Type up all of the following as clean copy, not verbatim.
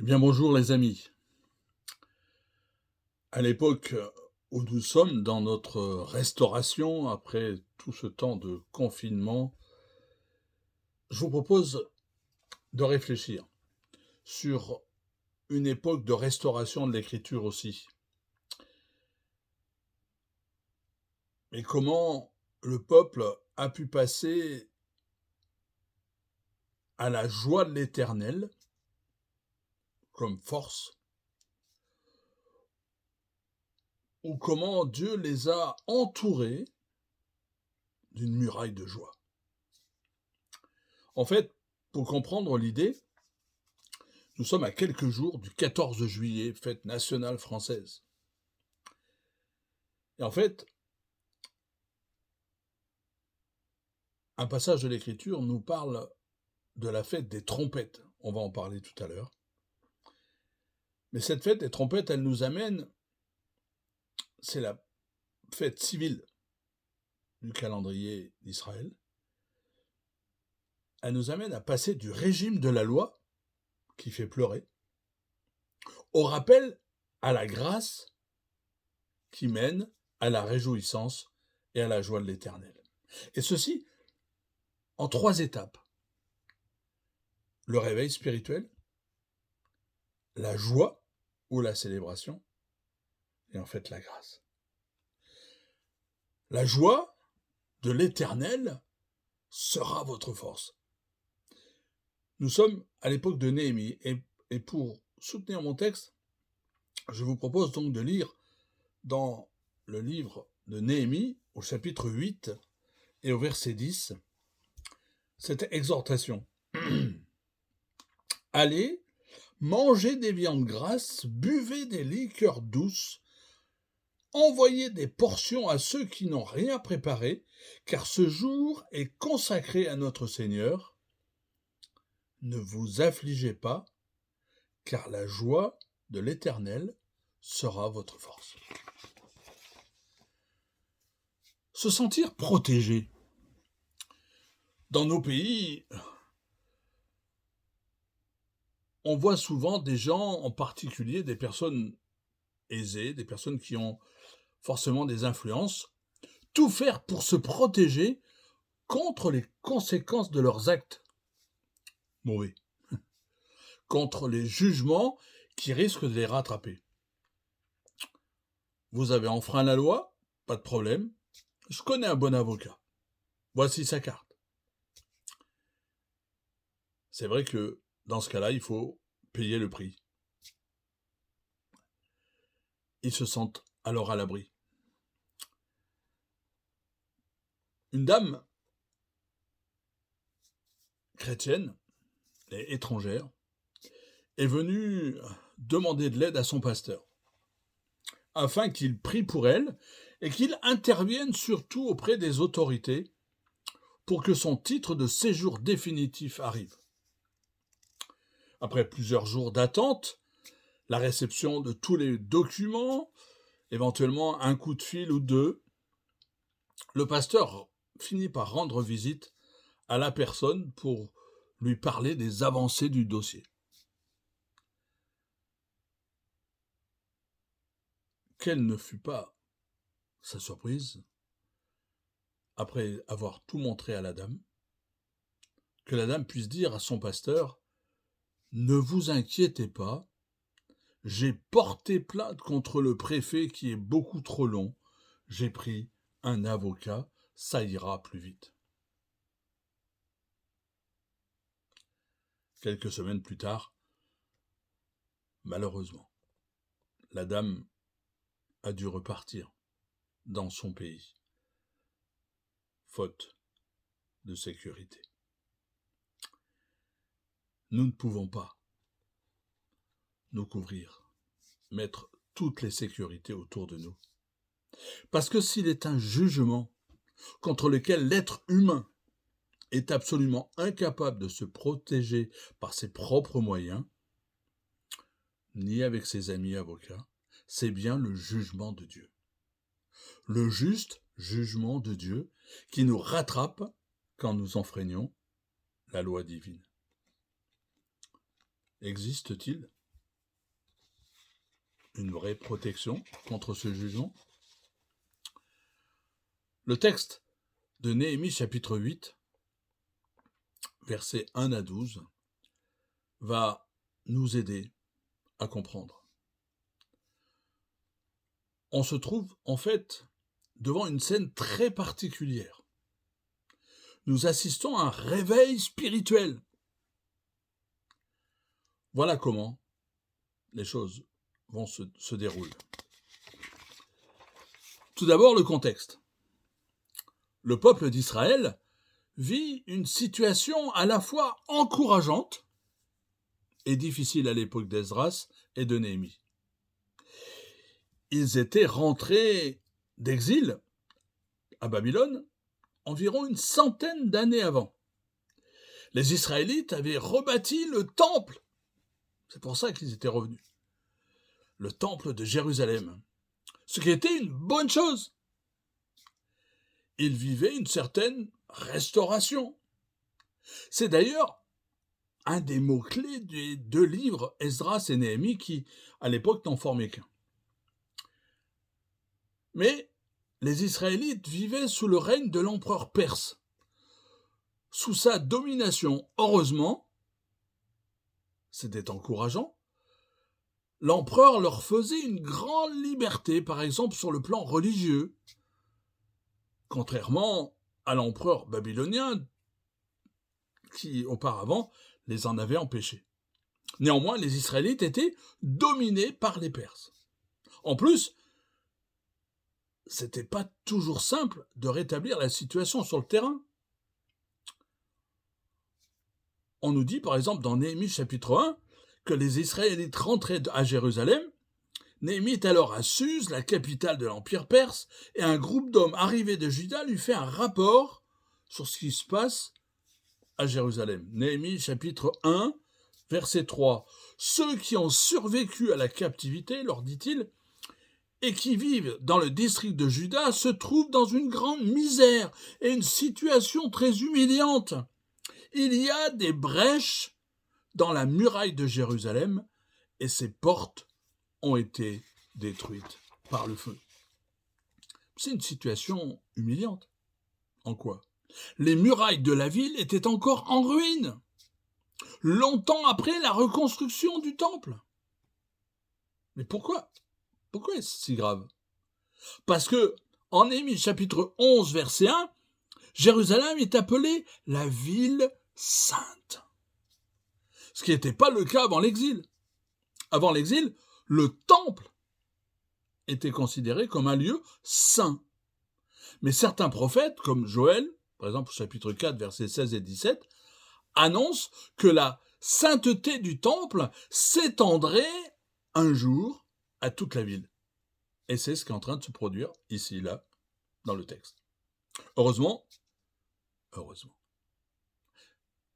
Eh bien bonjour les amis. À l'époque où nous sommes dans notre restauration après tout ce temps de confinement, je vous propose de réfléchir sur une époque de restauration de l'écriture aussi. Et comment le peuple a pu passer à la joie de l'Éternel comme force, ou comment Dieu les a entourés d'une muraille de joie. En fait, pour comprendre l'idée, nous sommes à quelques jours du 14 juillet, fête nationale française. Et en fait, un passage de l'Écriture nous parle de la fête des trompettes. On va en parler tout à l'heure. Mais cette fête des trompettes, elle nous amène, c'est la fête civile du calendrier d'Israël. Elle nous amène à passer du régime de la loi, qui fait pleurer, au rappel à la grâce qui mène à la réjouissance et à la joie de l'Éternel. Et ceci en 3 étapes. Le réveil spirituel, la joie ou la célébration, et en fait la grâce. La joie de l'Éternel sera votre force. Nous sommes à l'époque de Néhémie, et pour soutenir mon texte, je vous propose donc de lire dans le livre de Néhémie, au chapitre 8 et au verset 10, cette exhortation. Allez, mangez des viandes grasses, buvez des liqueurs douces, envoyez des portions à ceux qui n'ont rien préparé, car ce jour est consacré à notre Seigneur. Ne vous affligez pas, car la joie de l'Éternel sera votre force. Se sentir protégé. Dans nos pays, on voit souvent des gens, en particulier des personnes aisées, des personnes qui ont forcément des influences, tout faire pour se protéger contre les conséquences de leurs actes mauvais, contre les jugements qui risquent de les rattraper. Vous avez enfreint la loi, pas de problème, je connais un bon avocat. Voici sa carte. C'est vrai que dans ce cas-là, il faut payer le prix. Ils se sentent alors à l'abri. Une dame chrétienne et étrangère est venue demander de l'aide à son pasteur, afin qu'il prie pour elle et qu'il intervienne surtout auprès des autorités pour que son titre de séjour définitif arrive. Après plusieurs jours d'attente, la réception de tous les documents, éventuellement un coup de fil ou deux, le pasteur finit par rendre visite à la personne pour lui parler des avancées du dossier. Quelle ne fut pas sa surprise, après avoir tout montré à la dame, que la dame puisse dire à son pasteur « Ne vous inquiétez pas, j'ai porté plainte contre le préfet qui est beaucoup trop long, j'ai pris un avocat, ça ira plus vite. » Quelques semaines plus tard, malheureusement, la dame a dû repartir dans son pays, faute de sécurité. Nous ne pouvons pas nous couvrir, mettre toutes les sécurités autour de nous. Parce que s'il est un jugement contre lequel l'être humain est absolument incapable de se protéger par ses propres moyens, ni avec ses amis avocats, c'est bien le jugement de Dieu. Le juste jugement de Dieu qui nous rattrape quand nous enfreignons la loi divine. Existe-t-il une vraie protection contre ce jugement. Le texte de Néhémie chapitre 8, versets 1 à 12, va nous aider à comprendre. On se trouve en fait devant une scène très particulière. Nous assistons à un réveil spirituel. Voilà comment les choses vont se dérouler. Tout d'abord, le contexte. Le peuple d'Israël vit une situation à la fois encourageante et difficile à l'époque d'Esdras et de Néhémie. Ils étaient rentrés d'exil à Babylone environ une centaine d'années avant. Les Israélites avaient rebâti le temple. C'est pour ça qu'ils étaient revenus. Le temple de Jérusalem. Ce qui était une bonne chose. Ils vivaient une certaine restauration. C'est d'ailleurs un des mots-clés des deux livres, Esdras et Néhémie, qui, à l'époque, n'en formaient qu'un. Mais les Israélites vivaient sous le règne de l'empereur perse. Sous sa domination, heureusement, c'était encourageant, l'empereur leur faisait une grande liberté, par exemple sur le plan religieux, contrairement à l'empereur babylonien qui, auparavant, les en avait empêchés. Néanmoins, les Israélites étaient dominés par les Perses. En plus, c'était pas toujours simple de rétablir la situation sur le terrain. On nous dit, par exemple, dans Néhémie chapitre 1, que les Israélites rentraient à Jérusalem. Néhémie est alors à Suse, la capitale de l'Empire perse, et un groupe d'hommes arrivés de Juda lui fait un rapport sur ce qui se passe à Jérusalem. Néhémie chapitre 1, verset 3. « Ceux qui ont survécu à la captivité, leur dit-il, et qui vivent dans le district de Juda se trouvent dans une grande misère et une situation très humiliante. Il y a des brèches dans la muraille de Jérusalem et ses portes ont été détruites par le feu. » C'est une situation humiliante. En quoi ? Les murailles de la ville étaient encore en ruine, longtemps après la reconstruction du temple. Mais pourquoi ? Pourquoi est-ce si grave ? Parce que, en Néhémie chapitre 11, verset 1, Jérusalem est appelée la ville sainte. Ce qui n'était pas le cas avant l'exil. Avant l'exil, le temple était considéré comme un lieu saint. Mais certains prophètes, comme Joël, par exemple au chapitre 4, versets 16 et 17, annoncent que la sainteté du temple s'étendrait un jour à toute la ville. Et c'est ce qui est en train de se produire ici, là, dans le texte. Heureusement,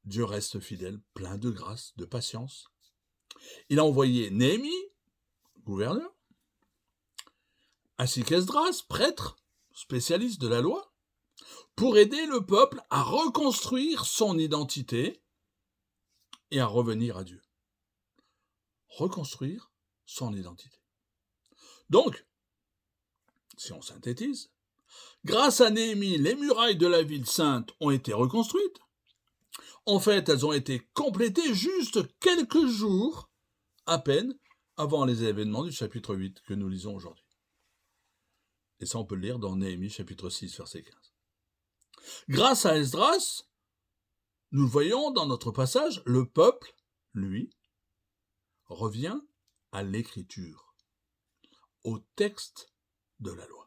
Dieu reste fidèle, plein de grâce, de patience. Il a envoyé Néhémie, gouverneur, ainsi qu'Esdras, prêtre, spécialiste de la loi, pour aider le peuple à reconstruire son identité et à revenir à Dieu. Reconstruire son identité. Donc, si on synthétise, grâce à Néhémie, les murailles de la ville sainte ont été reconstruites. En fait, elles ont été complétées juste quelques jours à peine avant les événements du chapitre 8 que nous lisons aujourd'hui. Et ça, on peut le lire dans Néhémie chapitre 6, verset 15. Grâce à Esdras, nous le voyons dans notre passage, le peuple, lui, revient à l'écriture, au texte de la loi.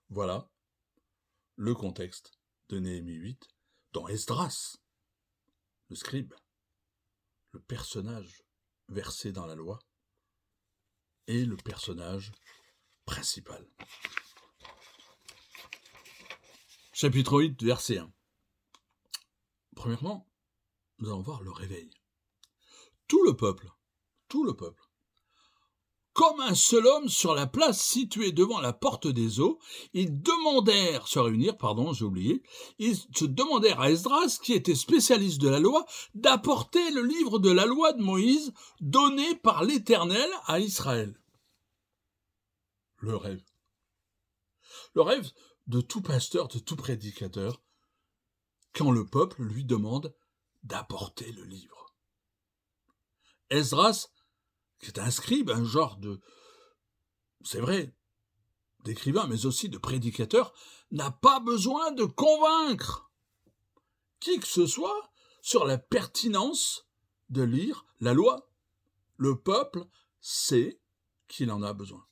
Voilà le contexte de Néhémie 8, dont Esdras, le scribe, le personnage versé dans la loi, est le personnage principal. Chapitre 8, verset 1. Premièrement, nous allons voir le réveil. Tout le peuple, comme un seul homme sur la place située devant la porte des eaux, ils demandèrent, se réunir, pardon, j'ai oublié, ils se demandèrent à Esdras, qui était spécialiste de la loi, d'apporter le livre de la loi de Moïse donné par l'Éternel à Israël. Le rêve. Le rêve de tout pasteur, de tout prédicateur, quand le peuple lui demande d'apporter le livre. Esdras, qui est un scribe, un genre de, c'est vrai, d'écrivain, mais aussi de prédicateur, n'a pas besoin de convaincre qui que ce soit sur la pertinence de lire la loi. Le peuple sait qu'il en a besoin.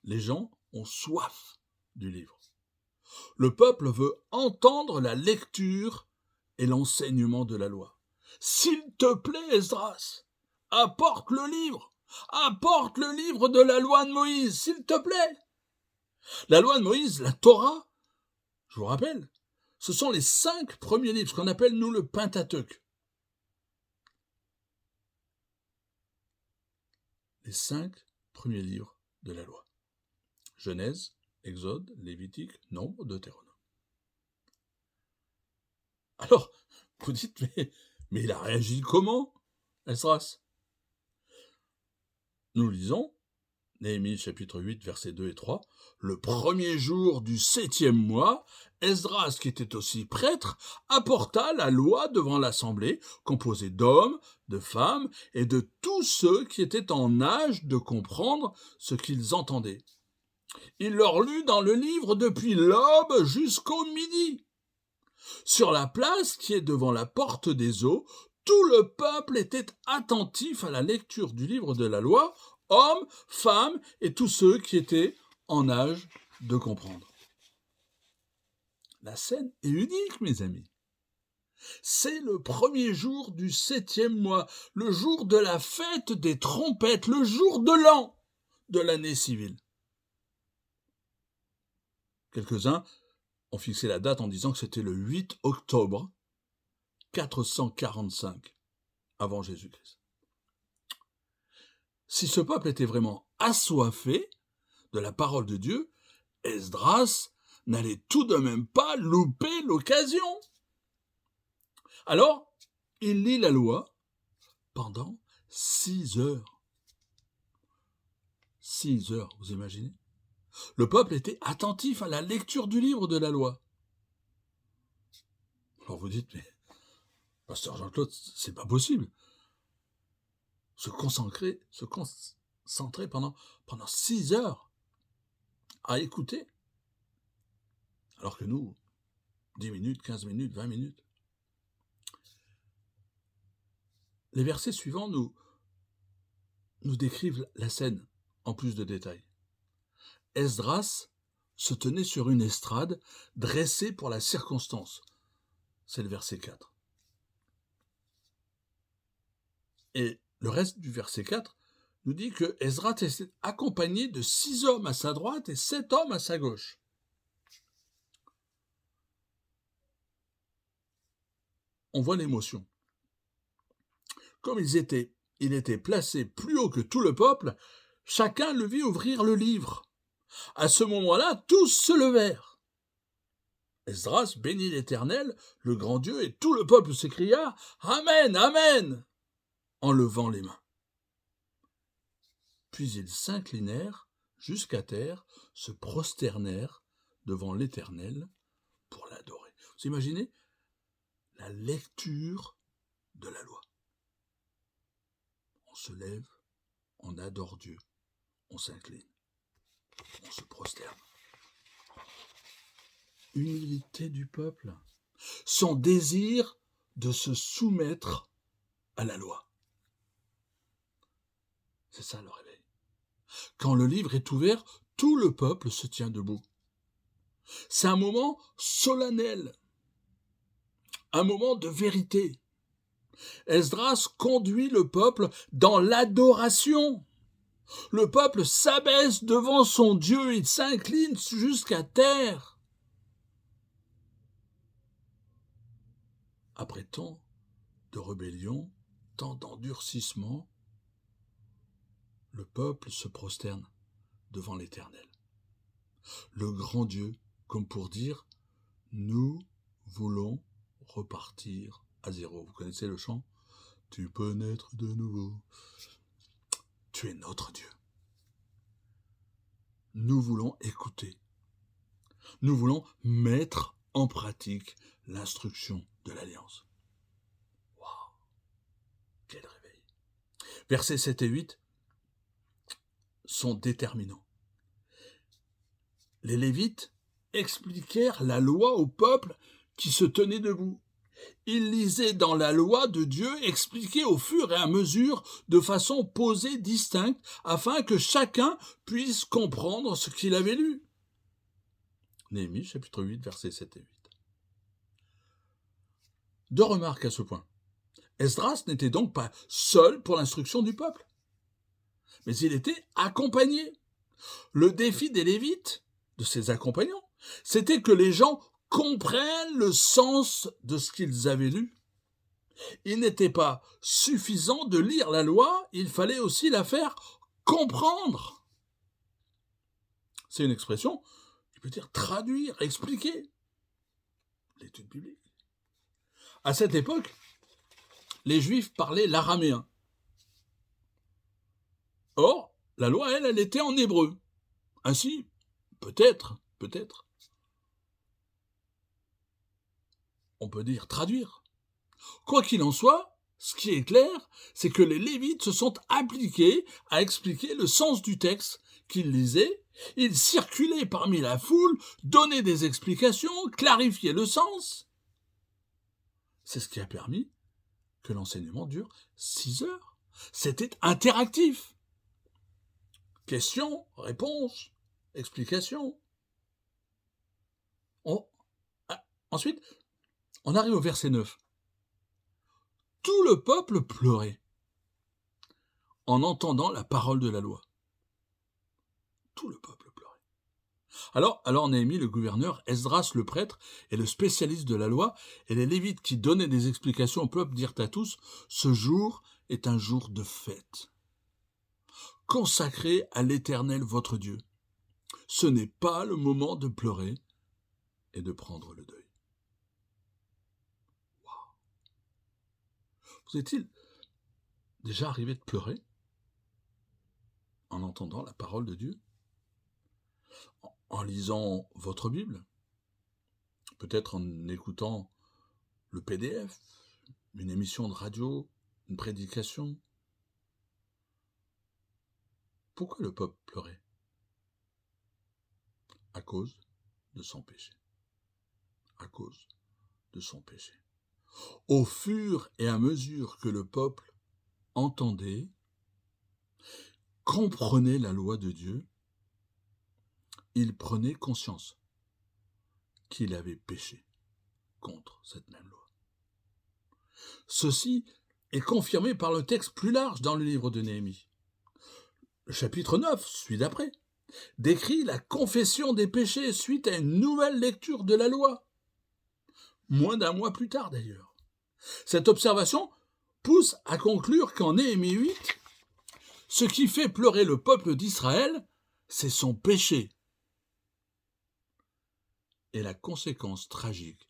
Les gens ont soif du livre. Le peuple veut entendre la lecture et l'enseignement de la loi. S'il te plaît, Esdras, apporte le livre. Apporte le livre de la loi de Moïse, s'il te plaît. La loi de Moïse, la Torah, je vous rappelle, ce sont les 5 premiers livres, ce qu'on appelle, nous, le Pentateuque. Les 5 premiers livres de la loi. Genèse, Exode, Lévitique, Nombre, Deutéronome. Alors, vous dites, mais il a réagi comment, Esdras? Nous lisons, Néhémie chapitre 8, versets 2 et 3, le premier jour du 7e mois, Esdras, qui était aussi prêtre, apporta la loi devant l'assemblée, composée d'hommes, de femmes et de tous ceux qui étaient en âge de comprendre ce qu'ils entendaient. Il leur lut dans le livre depuis l'aube jusqu'au midi. Sur la place qui est devant la porte des eaux, tout le peuple était attentif à la lecture du livre de la loi, hommes, femmes et tous ceux qui étaient en âge de comprendre. La scène est unique, mes amis. C'est le premier jour du 7e mois, le jour de la fête des trompettes, le jour de l'an de l'année civile. Quelques-uns ont fixé la date en disant que c'était le 8 octobre 445 avant Jésus-Christ. Si ce peuple était vraiment assoiffé de la parole de Dieu, Esdras n'allait tout de même pas louper l'occasion. Alors, il lit la loi pendant 6 heures. 6 heures, vous imaginez? Le peuple était attentif à la lecture du livre de la loi. Alors vous dites, mais pasteur Jean-Claude, c'est pas possible. Se concentrer pendant 6 heures à écouter. Alors que nous, 10 minutes, 15 minutes, 20 minutes. Les versets suivants nous décrivent la scène en plus de détails. Esdras se tenait sur une estrade dressée pour la circonstance. C'est le verset 4. Et le reste du verset 4 nous dit que Esdras était accompagné de 6 hommes à sa droite et 7 hommes à sa gauche. On voit l'émotion. Comme il était placé plus haut que tout le peuple, chacun le vit ouvrir le livre. À ce moment-là, tous se levèrent. Esdras bénit l'Éternel, le grand Dieu, et tout le peuple s'écria « Amen, Amen !» en levant les mains. Puis ils s'inclinèrent jusqu'à terre, se prosternèrent devant l'Éternel pour l'adorer. Vous imaginez la lecture de la loi. On se lève, on adore Dieu, on s'incline, on se prosterne. Humilité du peuple, son désir de se soumettre à la loi. C'est ça le réveil. Quand le livre est ouvert, tout le peuple se tient debout. C'est un moment solennel, un moment de vérité. Esdras conduit le peuple dans l'adoration. Le peuple s'abaisse devant son Dieu, il s'incline jusqu'à terre. Après tant de rébellion, tant d'endurcissement, le peuple se prosterne devant l'Éternel, le grand Dieu, comme pour dire « Nous voulons repartir à zéro ». Vous connaissez le chant ? « Tu peux naître de nouveau ». Tu es notre Dieu. Nous voulons écouter. Nous voulons mettre en pratique l'instruction de l'Alliance. Waouh ! Quel réveil ! Versets 7 et 8 sont déterminants. Les Lévites expliquèrent la loi au peuple qui se tenait debout. Ils lisaient dans la loi de Dieu expliquée au fur et à mesure de façon posée, distincte, afin que chacun puisse comprendre ce qu'il avait lu. Néhémie, chapitre 8, versets 7 et 8. Deux remarques à ce point. Esdras n'était donc pas seul pour l'instruction du peuple, mais il était accompagné. Le défi des Lévites, de ses accompagnants, c'était que les gens comprennent le sens de ce qu'ils avaient lu. Il n'était pas suffisant de lire la loi, il fallait aussi la faire comprendre. C'est une expression qui peut dire traduire, expliquer l'étude biblique. À cette époque, les Juifs parlaient l'araméen. Or, la loi, elle était en hébreu. Ainsi, peut-être, on peut dire traduire. Quoi qu'il en soit, ce qui est clair, c'est que les Lévites se sont appliqués à expliquer le sens du texte qu'ils lisaient. Ils circulaient parmi la foule, donnaient des explications, clarifiaient le sens. C'est ce qui a permis que l'enseignement dure 6 heures. C'était interactif. Questions, réponses, explications. Ensuite, on arrive au verset 9. Tout le peuple pleurait en entendant la parole de la loi. Tout le peuple pleurait. Alors Néhémie, le gouverneur, Esdras, le prêtre, et le spécialiste de la loi, et les Lévites qui donnaient des explications au peuple dirent à tous, « Ce jour est un jour de fête, consacré à l'Éternel votre Dieu. Ce n'est pas le moment de pleurer et de prendre le deuil. » Wow. Vous est-il déjà arrivé de pleurer en entendant la parole de Dieu? En lisant votre Bible? Peut-être en écoutant le PDF, une émission de radio, une prédication? Pourquoi le peuple pleurait? À cause de son péché. À cause de son péché. Au fur et à mesure que le peuple entendait, comprenait la loi de Dieu, il prenait conscience qu'il avait péché contre cette même loi. Ceci est confirmé par le texte plus large dans le livre de Néhémie. Le chapitre 9, celui d'après, décrit la confession des péchés suite à une nouvelle lecture de la loi. Moins d'un mois plus tard d'ailleurs. Cette observation pousse à conclure qu'en Néhémie 8, ce qui fait pleurer le peuple d'Israël, c'est son péché et la conséquence tragique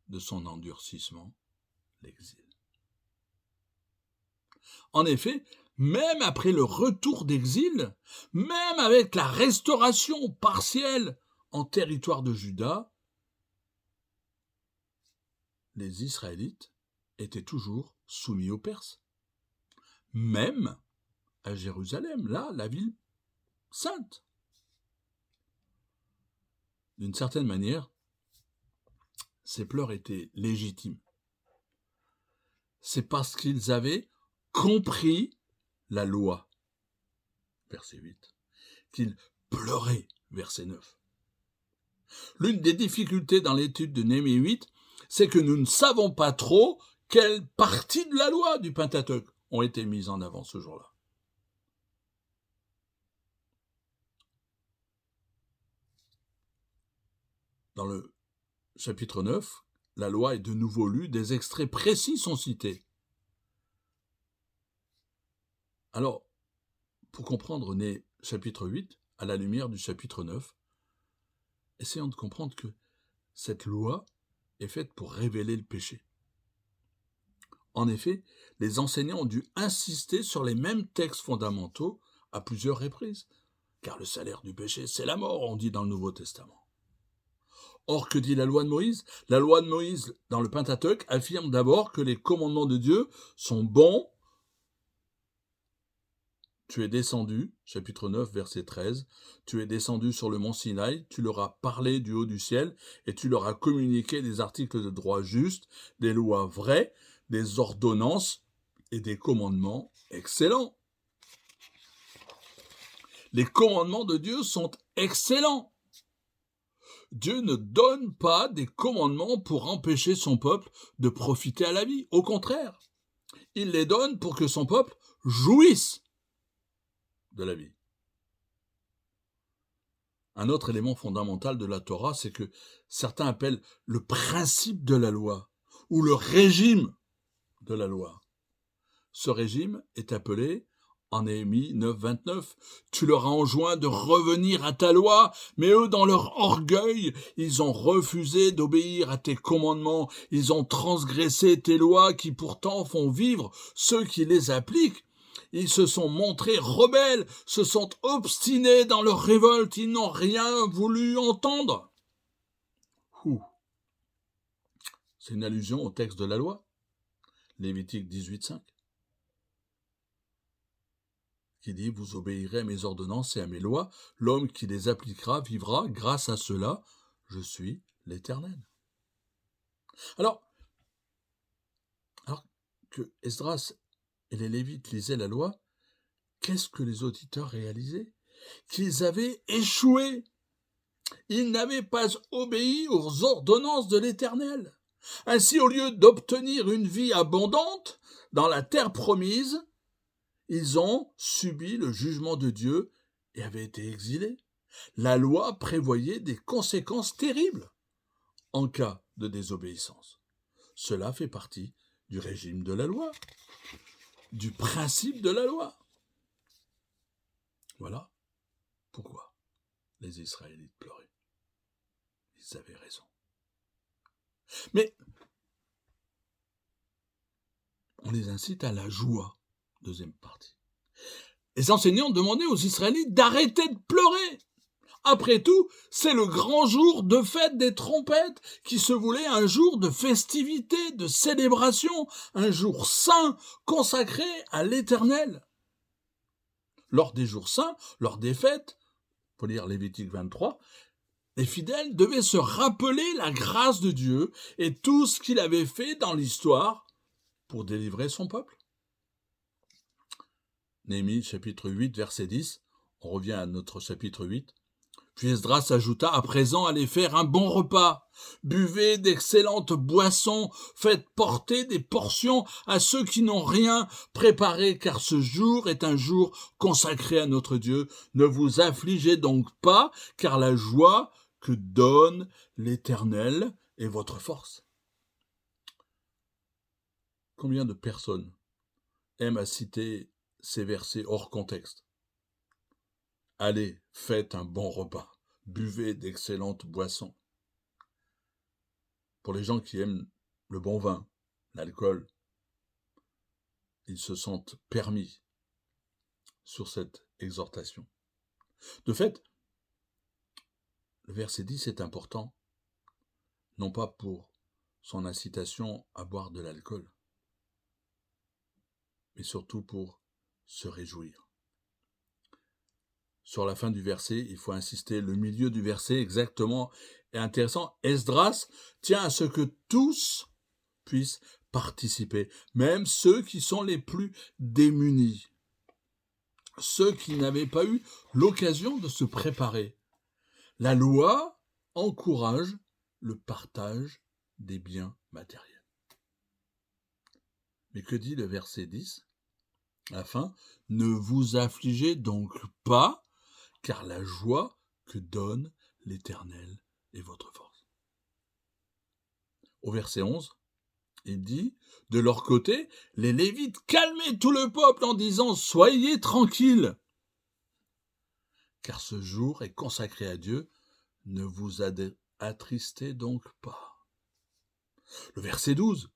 de son endurcissement, l'exil. En effet, même après le retour d'exil, même avec la restauration partielle en territoire de Juda, les Israélites étaient toujours soumis aux Perses. Même à Jérusalem, là, la ville sainte. D'une certaine manière, ces pleurs étaient légitimes. C'est parce qu'ils avaient compris la loi, verset 8, qu'ils pleuraient, verset 9. L'une des difficultés dans l'étude de Néhémie 8, c'est que nous ne savons pas trop quelles parties de la loi du Pentateuque ont été mises en avant ce jour-là. Dans le chapitre 9, la loi est de nouveau lue, des extraits précis sont cités. Alors, Pour comprendre Né chapitre 8, à la lumière du chapitre 9, essayons de comprendre que cette loi est faite pour révéler le péché. En effet, les enseignants ont dû insister sur les mêmes textes fondamentaux à plusieurs reprises, car le salaire du péché, c'est la mort, on dit dans le Nouveau Testament. Or, que dit la loi de Moïse ? La loi de Moïse, dans le Pentateuque, affirme d'abord que les commandements de Dieu sont bons. Tu es descendu, chapitre 9, verset 13, tu es descendu sur le mont Sinaï, tu leur as parlé du haut du ciel, et tu leur as communiqué des articles de droit juste, des lois vraies, des ordonnances et des commandements excellents. Les commandements de Dieu sont excellents. Dieu ne donne pas des commandements pour empêcher son peuple de profiter à la vie. Au contraire, il les donne pour que son peuple jouisse de la vie. Un autre élément fondamental de la Torah, c'est que certains appellent le principe de la loi ou le régime de la loi. Ce régime est appelé en Néhémie 9, 29, « Tu leur as enjoint de revenir à ta loi, mais eux, dans leur orgueil, ils ont refusé d'obéir à tes commandements. Ils ont transgressé tes lois qui pourtant font vivre ceux qui les appliquent. Ils se sont montrés rebelles, se sont obstinés dans leur révolte, ils n'ont rien voulu entendre. » C'est une allusion au texte de la loi, Lévitique 18, 5. Qui dit « Vous obéirez à mes ordonnances et à mes lois, l'homme qui les appliquera vivra, grâce à cela, je suis l'Éternel. » Alors que Esdras et les Lévites lisaient la loi, qu'est-ce que les auditeurs réalisaient ? Qu'ils avaient échoué. Ils n'avaient pas obéi aux ordonnances de l'Éternel. Ainsi, au lieu d'obtenir une vie abondante dans la terre promise, ils ont subi le jugement de Dieu et avaient été exilés. La loi prévoyait des conséquences terribles en cas de désobéissance. Cela fait partie du régime de la loi, du principe de la loi. Voilà pourquoi les Israélites pleuraient. Ils avaient raison. Mais on les incite à la joie. Deuxième partie. Les enseignants demandaient aux Israélites d'arrêter de pleurer. Après tout, c'est le grand jour de fête des trompettes qui se voulait un jour de festivité, de célébration, un jour saint consacré à l'Éternel. Lors des jours saints, lors des fêtes, faut lire Lévitique 23, les fidèles devaient se rappeler la grâce de Dieu et tout ce qu'il avait fait dans l'histoire pour délivrer son peuple. Néhémie chapitre 8, verset 10, on revient à notre chapitre 8. Puis Esdras ajouta, à présent allez faire un bon repas, buvez d'excellentes boissons, faites porter des portions à ceux qui n'ont rien préparé, car ce jour est un jour consacré à notre Dieu. Ne vous affligez donc pas, car la joie que donne l'Éternel est votre force. Combien de personnes aiment à citer ces versets hors contexte? Allez, faites un bon repas, buvez d'excellentes boissons. Pour les gens qui aiment le bon vin, l'alcool, ils se sentent permis sur cette exhortation. De fait, le verset 10 est important, non pas pour son incitation à boire de l'alcool, mais surtout pour se réjouir. Sur la fin du verset, il faut insister, le milieu du verset exactement est intéressant. Esdras tient à ce que tous puissent participer, même ceux qui sont les plus démunis, ceux qui n'avaient pas eu l'occasion de se préparer. La loi encourage le partage des biens matériels. Mais que dit le verset 10 ? À la fin, ne vous affligez donc pas, car la joie que donne l'Éternel est votre force. Au verset 11, il dit, de leur côté, les Lévites calmaient tout le peuple en disant, soyez tranquilles, car ce jour est consacré à Dieu, ne vous attristez donc pas. Le verset 12.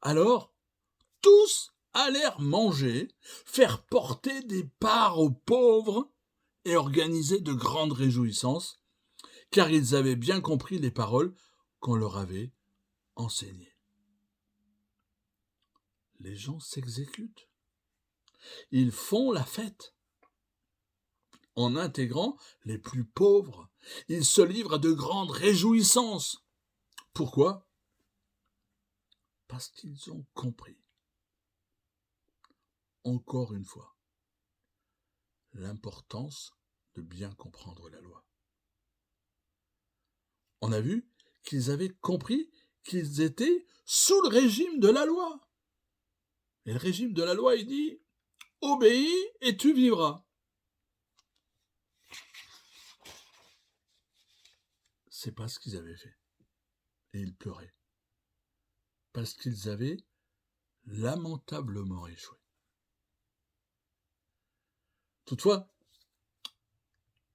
Alors, tous allèrent manger, faire porter des parts aux pauvres et organiser de grandes réjouissances, car ils avaient bien compris les paroles qu'on leur avait enseignées. Les gens s'exécutent. Ils font la fête. En intégrant les plus pauvres, ils se livrent à de grandes réjouissances. Pourquoi ? Parce qu'ils ont compris. Encore une fois, l'importance de bien comprendre la loi. On a vu qu'ils avaient compris qu'ils étaient sous le régime de la loi. Et le régime de la loi, il dit « Obéis et tu vivras ». C'est pas ce qu'ils avaient fait. Et ils pleuraient. Parce qu'ils avaient lamentablement échoué. Toutefois,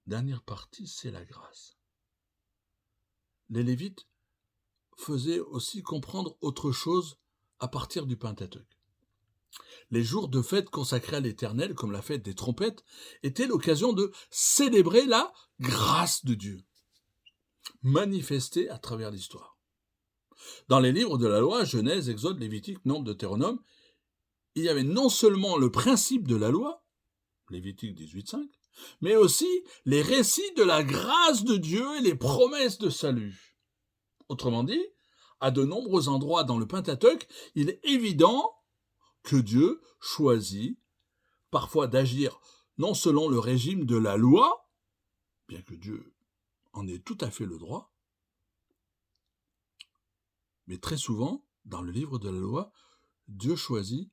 dernière partie, c'est la grâce. Les Lévites faisaient aussi comprendre autre chose à partir du Pentateuque. Les jours de fête consacrés à l'Éternel, comme la fête des trompettes, étaient l'occasion de célébrer la grâce de Dieu, manifestée à travers l'histoire. Dans les livres de la loi, Genèse, Exode, Lévitique, Nombre, Deutéronome, il y avait non seulement le principe de la loi, Lévitique 18.5, mais aussi les récits de la grâce de Dieu et les promesses de salut. Autrement dit, à de nombreux endroits dans le Pentateuque, il est évident que Dieu choisit parfois d'agir non selon le régime de la loi, bien que Dieu en ait tout à fait le droit, mais très souvent, dans le livre de la loi, Dieu choisit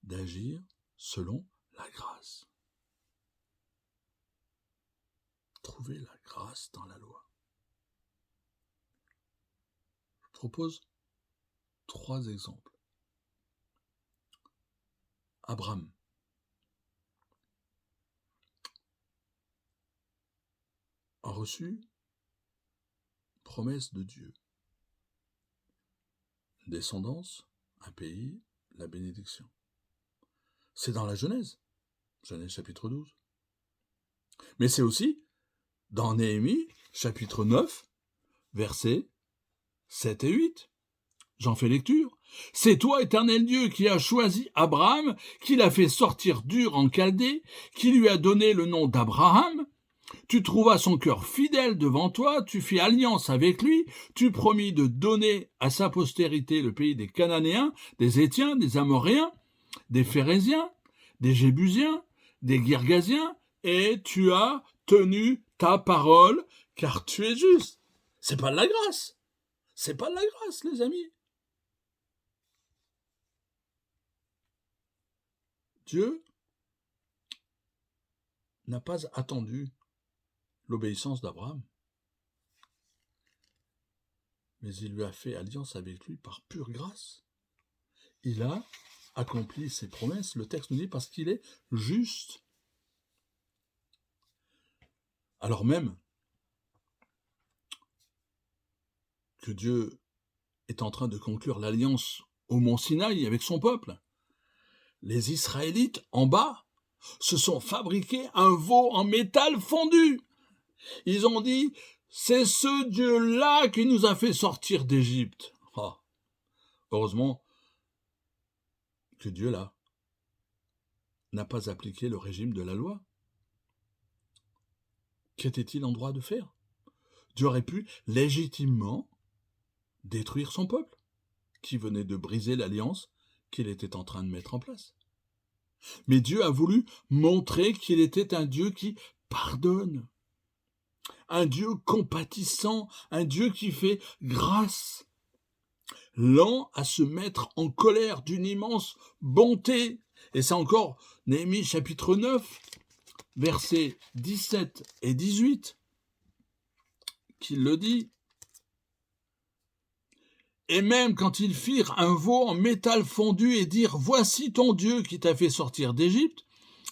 d'agir selon la grâce. Trouver la grâce dans la loi. Je propose 3 exemples. Abraham. A reçu promesse de Dieu. Descendance, un pays, la bénédiction. C'est dans la Genèse, Genèse chapitre 12. Mais c'est aussi dans Néhémie, chapitre 9, versets 7 et 8. J'en fais lecture. « C'est toi, Éternel Dieu, qui as choisi Abraham, qui l'a fait sortir d'Ur en Chaldée, qui lui a donné le nom d'Abraham. Tu trouvas son cœur fidèle devant toi, tu fis alliance avec lui, tu promis de donner à sa postérité le pays des Cananéens, des Hétiens, des Amoréens, des Phérésiens, des Jébusiens, des Girgasiens, et tu as tenu ta parole, car tu es juste. » C'est pas de la grâce. C'est pas de la grâce, les amis. Dieu n'a pas attendu l'obéissance d'Abraham, mais il lui a fait alliance avec lui par pure grâce. Il a accompli ses promesses, le texte nous dit, parce qu'il est juste. Alors même que Dieu est en train de conclure l'alliance au mont Sinaï avec son peuple, les Israélites, en bas, se sont fabriqués un veau en métal fondu. Ils ont dit, c'est ce Dieu-là qui nous a fait sortir d'Égypte. Oh. Heureusement que Dieu-là n'a pas appliqué le régime de la loi. Qu'était-il en droit de faire ? Dieu aurait pu légitimement détruire son peuple, qui venait de briser l'alliance qu'il était en train de mettre en place. Mais Dieu a voulu montrer qu'il était un Dieu qui pardonne, un Dieu compatissant, un Dieu qui fait grâce, lent à se mettre en colère d'une immense bonté. Et c'est encore Néhémie chapitre 9, versets 17 et 18, qu'il le dit. Et même quand ils firent un veau en métal fondu et dirent « Voici ton Dieu qui t'a fait sortir d'Égypte »,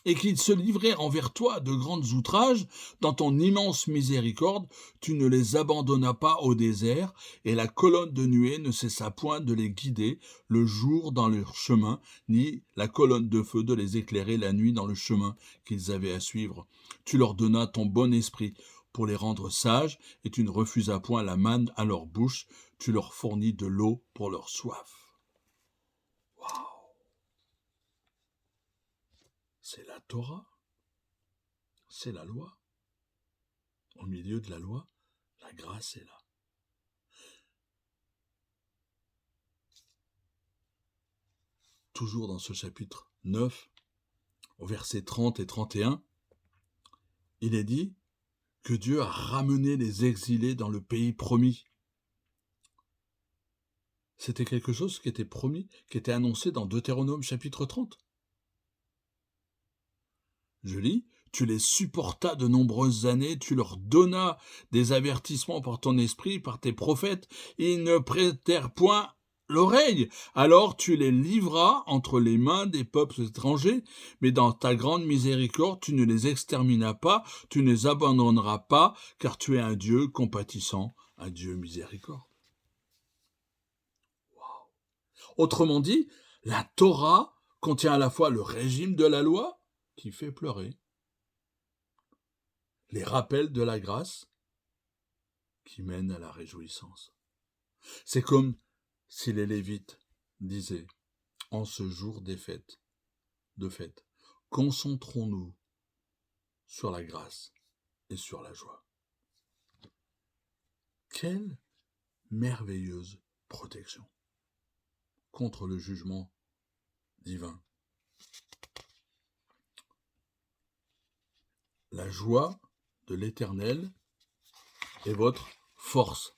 et qu'ils se livraient envers toi de grands outrages, dans ton immense miséricorde, tu ne les abandonnas pas au désert, et la colonne de nuée ne cessa point de les guider le jour dans leur chemin, ni la colonne de feu de les éclairer la nuit dans le chemin qu'ils avaient à suivre. Tu leur donnas ton bon esprit pour les rendre sages, et tu ne refusas point la manne à leur bouche, tu leur fournis de l'eau pour leur soif. C'est la Torah, c'est la loi. Au milieu de la loi, la grâce est là. Toujours dans ce chapitre 9, au verset 30 et 31, il est dit que Dieu a ramené les exilés dans le pays promis. C'était quelque chose qui était promis, qui était annoncé dans Deutéronome chapitre 30. Je lis, tu les supportas de nombreuses années, tu leur donnas des avertissements par ton esprit, par tes prophètes, ils ne prêtèrent point l'oreille. Alors tu les livras entre les mains des peuples étrangers, mais dans ta grande miséricorde, tu ne les exterminas pas, tu ne les abandonneras pas, car tu es un Dieu compatissant, un Dieu miséricorde. Wow. Autrement dit, la Torah contient à la fois le régime de la loi, qui fait pleurer, les rappels de la grâce qui mènent à la réjouissance. C'est comme si les Lévites disaient, en ce jour de fête, concentrons-nous sur la grâce et sur la joie. Quelle merveilleuse protection contre le jugement divin. La joie de l'Éternel est votre force.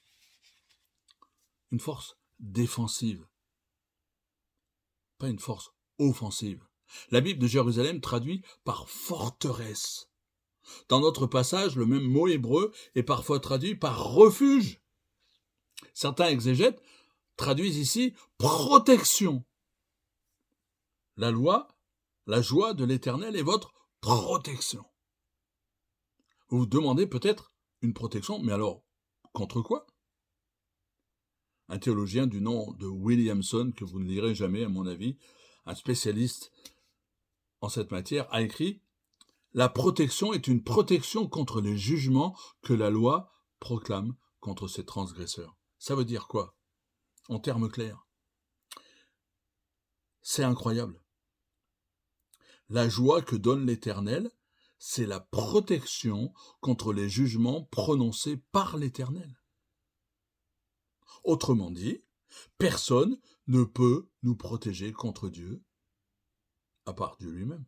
Une force défensive, pas une force offensive. La Bible de Jérusalem traduit par forteresse. Dans notre passage, le même mot hébreu est parfois traduit par refuge. Certains exégètes traduisent ici protection. La loi, la joie de l'Éternel est votre protection. Vous vous demandez peut-être une protection, mais alors, contre quoi? Un théologien du nom de Williamson, que vous ne lirez jamais à mon avis, un spécialiste en cette matière, a écrit « La protection est une protection contre les jugements que la loi proclame contre ses transgresseurs. » Ça veut dire quoi? En termes clairs. C'est incroyable. La joie que donne l'Éternel, c'est la protection contre les jugements prononcés par l'Éternel. Autrement dit, personne ne peut nous protéger contre Dieu, à part Dieu lui-même.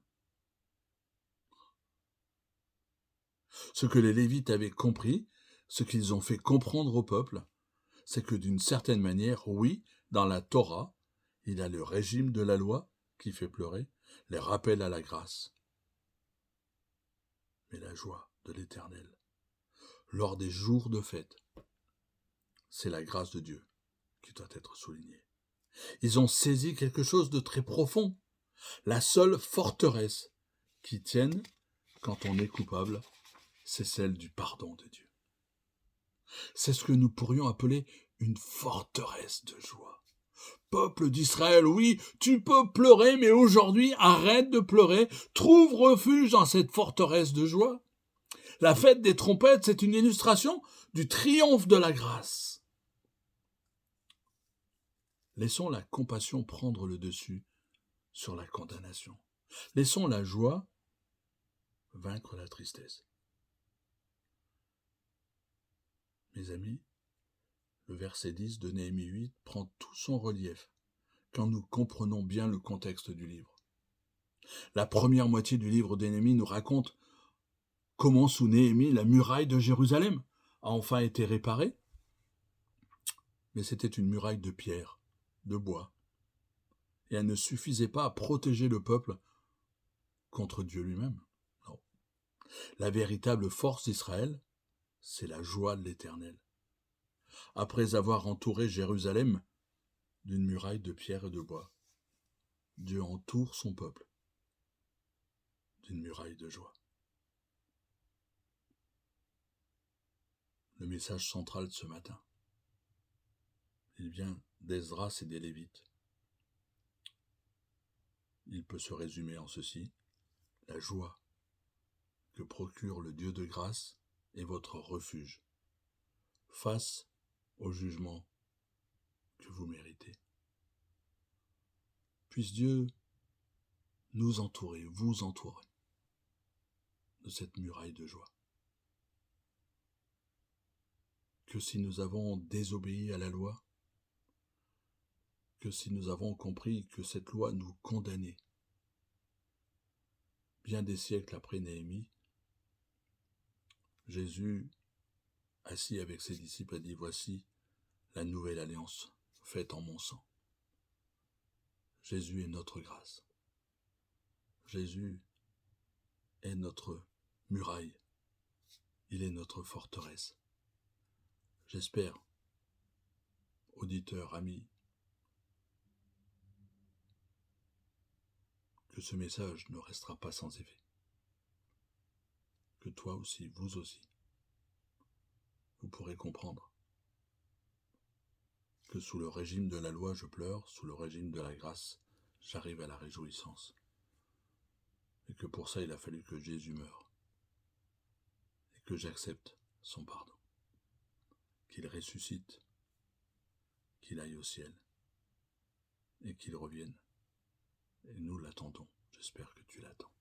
Ce que les Lévites avaient compris, ce qu'ils ont fait comprendre au peuple, c'est que d'une certaine manière, oui, dans la Torah, il y a le régime de la loi qui fait pleurer, les rappels à la grâce. Mais la joie de l'Éternel, lors des jours de fête, c'est la grâce de Dieu qui doit être soulignée. Ils ont saisi quelque chose de très profond, la seule forteresse qui tienne quand on est coupable, c'est celle du pardon de Dieu. C'est ce que nous pourrions appeler une forteresse de joie. Peuple d'Israël, oui, tu peux pleurer, mais aujourd'hui, arrête de pleurer, trouve refuge dans cette forteresse de joie. La fête des trompettes, c'est une illustration du triomphe de la grâce. Laissons la compassion prendre le dessus sur la condamnation. Laissons la joie vaincre la tristesse. Mes amis, le verset 10 de Néhémie 8 prend tout son relief quand nous comprenons bien le contexte du livre. La première moitié du livre de Néhémie nous raconte comment sous Néhémie la muraille de Jérusalem a enfin été réparée. Mais c'était une muraille de pierre, de bois, et elle ne suffisait pas à protéger le peuple contre Dieu lui-même. Non. La véritable force d'Israël, c'est la joie de l'Éternel. Après avoir entouré Jérusalem d'une muraille de pierre et de bois, Dieu entoure son peuple d'une muraille de joie. Le message central de ce matin, il vient d'Esdras et des Lévites. Il peut se résumer en ceci: la joie que procure le Dieu de grâce est votre refuge face au jugement que vous méritez. Puisse Dieu nous entourer, vous entourer de cette muraille de joie. Que si nous avons désobéi à la loi, que si nous avons compris que cette loi nous condamnait, bien des siècles après Néhémie, Jésus, assis avec ses disciples, a dit: voici la nouvelle alliance faite en mon sang. Jésus est notre grâce. Jésus est notre muraille. Il est notre forteresse. J'espère, auditeurs, amis, que ce message ne restera pas sans effet. Que toi aussi, vous aussi, vous pourrez comprendre que sous le régime de la loi, je pleure, sous le régime de la grâce, j'arrive à la réjouissance. Et que pour ça, il a fallu que Jésus meure. Et que j'accepte son pardon. Qu'il ressuscite, qu'il aille au ciel, et qu'il revienne. Et nous l'attendons. J'espère que tu l'attends.